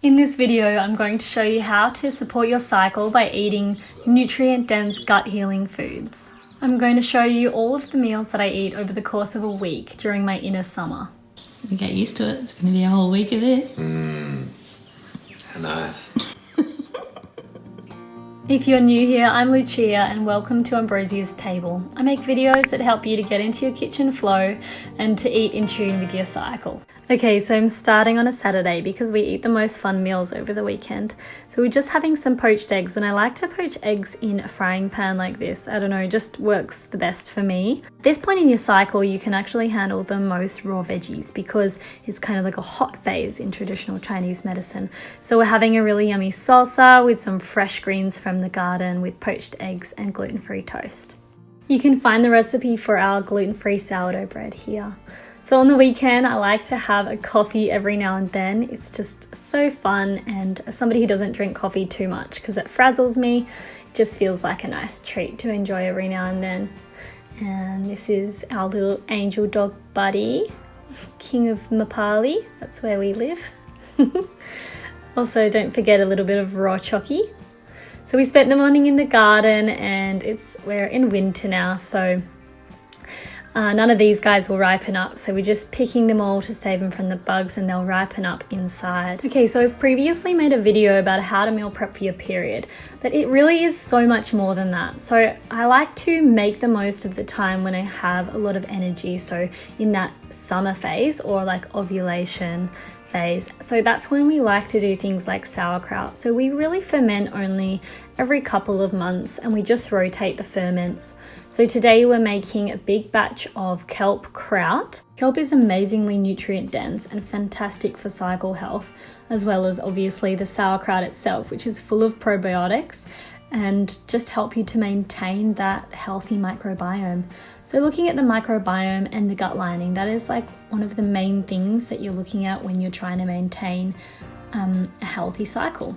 In this video, I'm going to show you how to support your cycle by eating nutrient-dense gut healing foods. I'm going to show you all of the meals that I eat over the course of a week during my inner summer. You get used to it. It's going to be a whole week of this. Nice. If you're new here, I'm Lucia and welcome to Ambrosia's Table. I make videos that help you to get into your kitchen flow and to eat in tune with your cycle. Okay, so I'm starting on a Saturday because we eat the most fun meals over the weekend. So we're just having some poached eggs, and I like to poach eggs in a frying pan like this. I don't know, it just works the best for me. At this point in your cycle, you can actually handle the most raw veggies because it's kind of like a hot phase in traditional Chinese medicine. So we're having a really yummy salsa with some fresh greens from the garden with poached eggs and gluten-free toast. You can find the recipe for our gluten-free sourdough bread here. So on the weekend, I like to have a coffee every now and then. It's just so fun, and as somebody who doesn't drink coffee too much because it frazzles me, it just feels like a nice treat to enjoy every now and then. And this is our little angel dog buddy, King of Mapali. That's where we live. Also, don't forget a little bit of raw chocky. So we spent the morning in the garden, and we're in winter now, so none of these guys will ripen up, so we're just picking them all to save them from the bugs, and they'll ripen up inside. Okay, so I've previously made a video about how to meal prep for your period, but it really is so much more than that. So I like to make the most of the time when I have a lot of energy, so in that summer phase or like ovulation phase. So that's when we like to do things like sauerkraut. So we really ferment only every couple of months, and we just rotate the ferments. So today we're making a big batch of kelp kraut. Kelp is amazingly nutrient dense and fantastic for cycle health, as well as obviously the sauerkraut itself, which is full of probiotics and just help you to maintain that healthy microbiome. So looking at the microbiome and the gut lining, that is like one of the main things that you're looking at when you're trying to maintain a healthy cycle.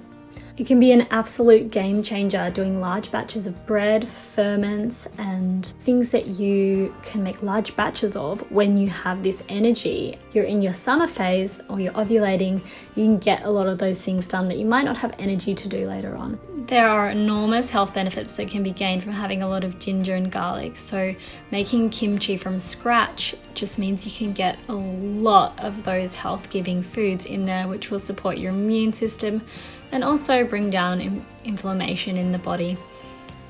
It can be an absolute game changer doing large batches of bread, ferments, and things that you can make large batches of when you have this energy. You're in your summer phase or you're ovulating, you can get a lot of those things done that you might not have energy to do later on. There are enormous health benefits that can be gained from having a lot of ginger and garlic. So making kimchi from scratch just means you can get a lot of those health-giving foods in there, which will support your immune system and also bring down inflammation in the body.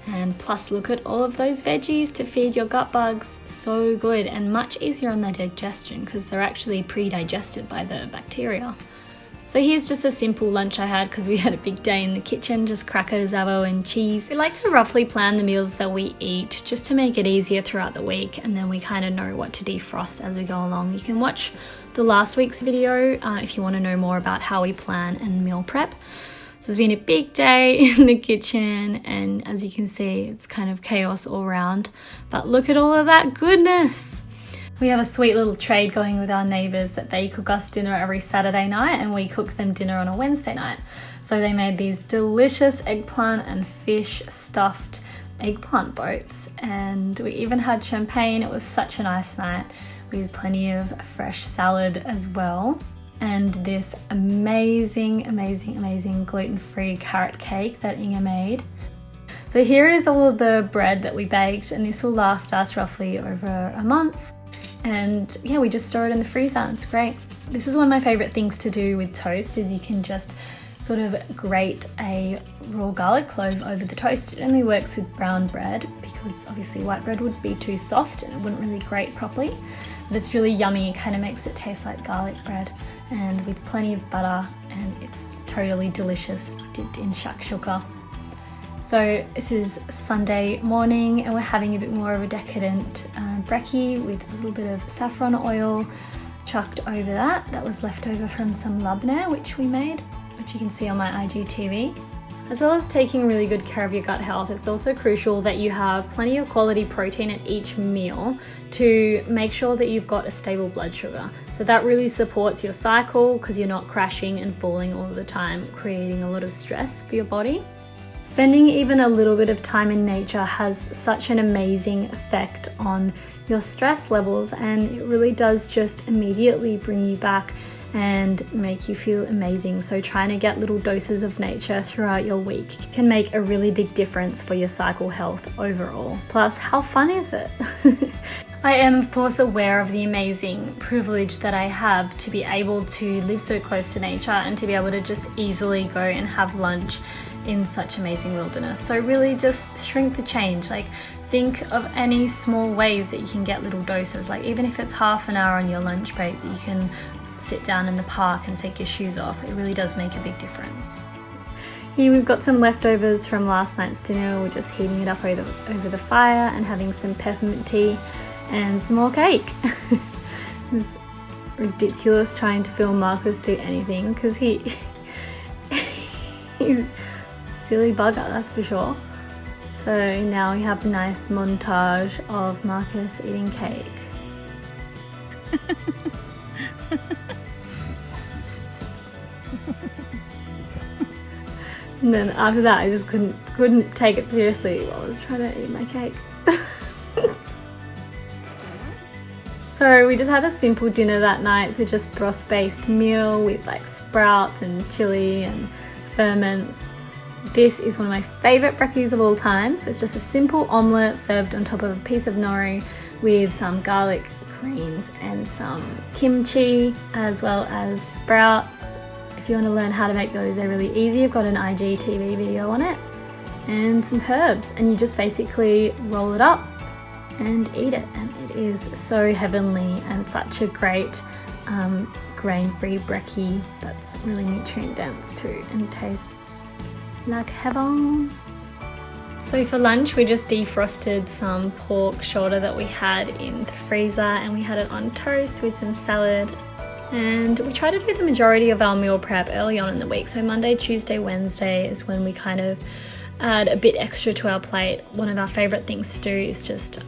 And plus, look at all of those veggies to feed your gut bugs. So good and much easier on the digestion because they're actually pre-digested by the bacteria. So here's just a simple lunch I had because we had a big day in the kitchen, just crackers, avo and cheese. We like to roughly plan the meals that we eat just to make it easier throughout the week, and then we kind of know what to defrost as we go along. You can watch the last week's video if you want to know more about how we plan and meal prep. So it's been a big day in the kitchen, and as you can see, it's kind of chaos all around. But look at all of that goodness. We have a sweet little trade going with our neighbours that they cook us dinner every Saturday night and we cook them dinner on a Wednesday night. So they made these delicious eggplant and fish stuffed eggplant boats, and we even had champagne. It was such a nice night with plenty of fresh salad as well. And this amazing gluten-free carrot cake that Inga made. So here is all of the bread that we baked, and this will last us roughly over a month. And yeah, we just store it in the freezer. It's great. This is one of my favorite things to do with toast, is you can just sort of grate a raw garlic clove over the toast. It only works with brown bread because obviously white bread would be too soft and it wouldn't really grate properly. But it's really yummy. It kind of makes it taste like garlic bread, and with plenty of butter, and it's totally delicious dipped in shakshuka. So this is Sunday morning and we're having a bit more of a decadent brekkie with a little bit of saffron oil chucked over that. That was left over from some labneh which we made, which you can see on my IGTV. As well as taking really good care of your gut health, it's also crucial that you have plenty of quality protein at each meal to make sure that you've got a stable blood sugar. So that really supports your cycle because you're not crashing and falling all the time, creating a lot of stress for your body. Spending even a little bit of time in nature has such an amazing effect on your stress levels, and it really does just immediately bring you back and make you feel amazing. So trying to get little doses of nature throughout your week can make a really big difference for your cycle health overall. Plus, how fun is it? I am of course aware of the amazing privilege that I have to be able to live so close to nature and to be able to just easily go and have lunch in such amazing wilderness. So really just shrink the change. Like, think of any small ways that you can get little doses, like even if it's half an hour on your lunch break that you can sit down in the park and take your shoes off. It really does make a big difference. Here we've got some leftovers from last night's dinner. We're just heating it up over the fire and having some peppermint tea and some more cake. It's ridiculous trying to film Marcus do anything because he's a silly bugger, that's for sure. So now we have a nice montage of Marcus eating cake. And then after that I just couldn't take it seriously while I was trying to eat my cake. So we just had a simple dinner that night, so just broth-based meal with like sprouts and chili and ferments. This is one of my favourite brekkies of all time. So it's just a simple omelette served on top of a piece of nori with some garlic greens and some kimchi, as well as sprouts. If you want to learn how to make those, they're really easy. I've got an IGTV video on it. And some herbs, and you just basically roll it up and eat it, and it is so heavenly and such a great grain-free brekkie that's really nutrient dense too and tastes like heaven. So for lunch we just defrosted some pork shoulder that we had in the freezer, and we had it on toast with some salad. And we try to do the majority of our meal prep early on in the week, so Monday, Tuesday, Wednesday is when we kind of add a bit extra to our plate. One of our favourite things to do is just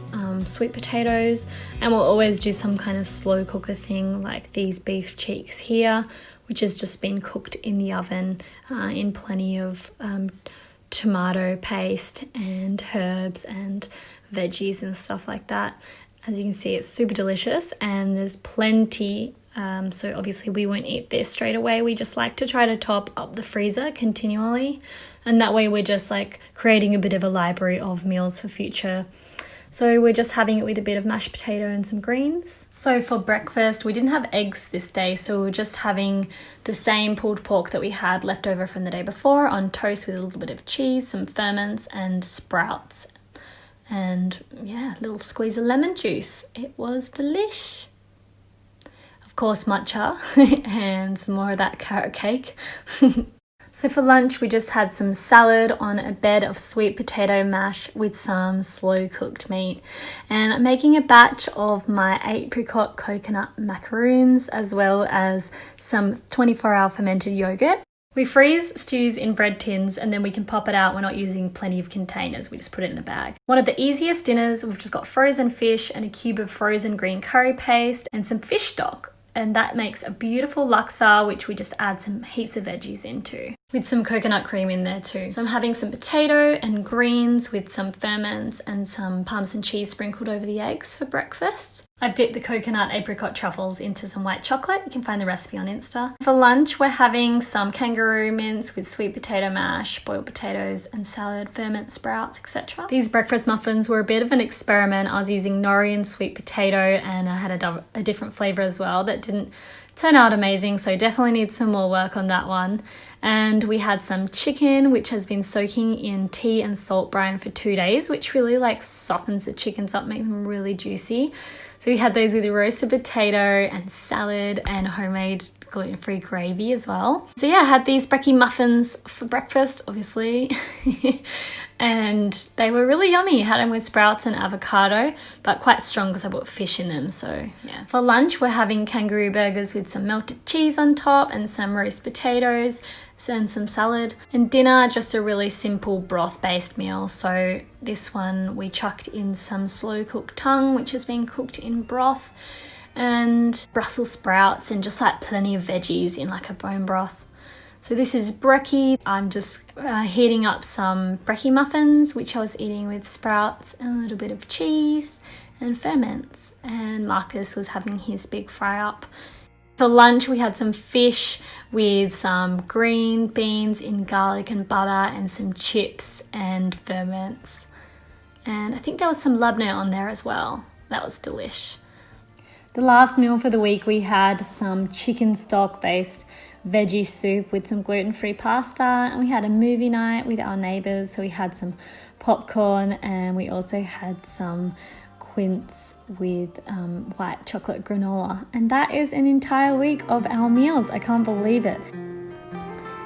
sweet potatoes, and we'll always do some kind of slow cooker thing like these beef cheeks here, which has just been cooked in the oven in plenty of tomato paste and herbs and veggies and stuff like that. As you can see, it's super delicious and there's plenty. So obviously we won't eat this straight away. We just like to try to top up the freezer continually, and that way we're just like creating a bit of a library of meals for future. So we're just having it with a bit of mashed potato and some greens. So for breakfast, we didn't have eggs this day, so we were just having the same pulled pork that we had left over from the day before on toast with a little bit of cheese, some ferments and sprouts. And yeah, a little squeeze of lemon juice. It was delish. Of course, matcha and some more of that carrot cake. So for lunch, we just had some salad on a bed of sweet potato mash with some slow cooked meat. And I'm making a batch of my apricot coconut macaroons, as well as some 24-hour fermented yogurt. We freeze stews in bread tins and then we can pop it out. We're not using plenty of containers, we just put it in a bag. One of the easiest dinners, we've just got frozen fish and a cube of frozen green curry paste and some fish stock. And that makes a beautiful laksa, which we just add some heaps of veggies into, with some coconut cream in there too. So I'm having some potato and greens with some ferments and some parmesan cheese sprinkled over the eggs for breakfast. I've dipped the coconut apricot truffles into some white chocolate. You can find the recipe on Insta. For lunch, we're having some kangaroo mince with sweet potato mash, boiled potatoes and salad, ferment, sprouts, etc. These breakfast muffins were a bit of an experiment. I was using nori and sweet potato, and I had a different flavour as well that didn't turn out amazing, so definitely need some more work on that one. And we had some chicken, which has been soaking in tea and salt brine for 2 days, which really like softens the chickens up, makes them really juicy. So we had those with roasted potato and salad and homemade gluten-free gravy as well. So yeah, I had these brekkie muffins for breakfast, obviously. And they were really yummy. Had them with sprouts and avocado, but quite strong because I put fish in them, so yeah. For lunch, we're having kangaroo burgers with some melted cheese on top and some roast potatoes and some salad. And dinner, just a really simple broth-based meal. So this one, we chucked in some slow-cooked tongue, which has been cooked in broth, and Brussels sprouts and just like plenty of veggies in like a bone broth. So this is brekkie. I'm just heating up some brekkie muffins, which I was eating with sprouts and a little bit of cheese and ferments. And Marcus was having his big fry up. For lunch, we had some fish with some green beans in garlic and butter and some chips and ferments. And I think there was some labneh on there as well. That was delish. The last meal for the week, we had some chicken stock based veggie soup with some gluten-free pasta, and we had a movie night with our neighbours, so we had some popcorn and we also had some quince with white chocolate granola. And that is an entire week of our meals. I can't believe it.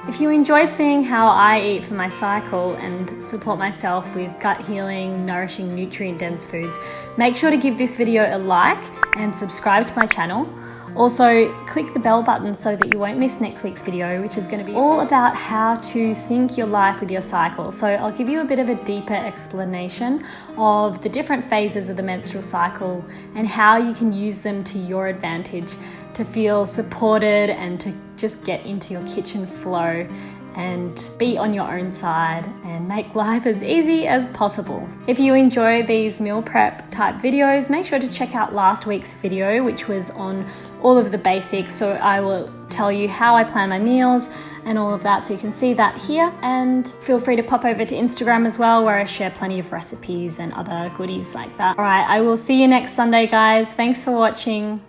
If you enjoyed seeing how I eat for my cycle and support myself with gut healing, nourishing, nutrient-dense foods, make sure to give this video a like and subscribe to my channel. Also, click the bell button so that you won't miss next week's video, which is going to be all about how to sync your life with your cycle. So I'll give you a bit of a deeper explanation of the different phases of the menstrual cycle and how you can use them to your advantage to feel supported and to just get into your kitchen flow and be on your own side and make life as easy as possible. If you enjoy these meal prep type videos, make sure to check out last week's video, which was on all of the basics. So I will tell you how I plan my meals and all of that, so you can see that here. And feel free to pop over to Instagram as well, where I share plenty of recipes and other goodies like that. All right, I will see you next Sunday, guys. Thanks for watching.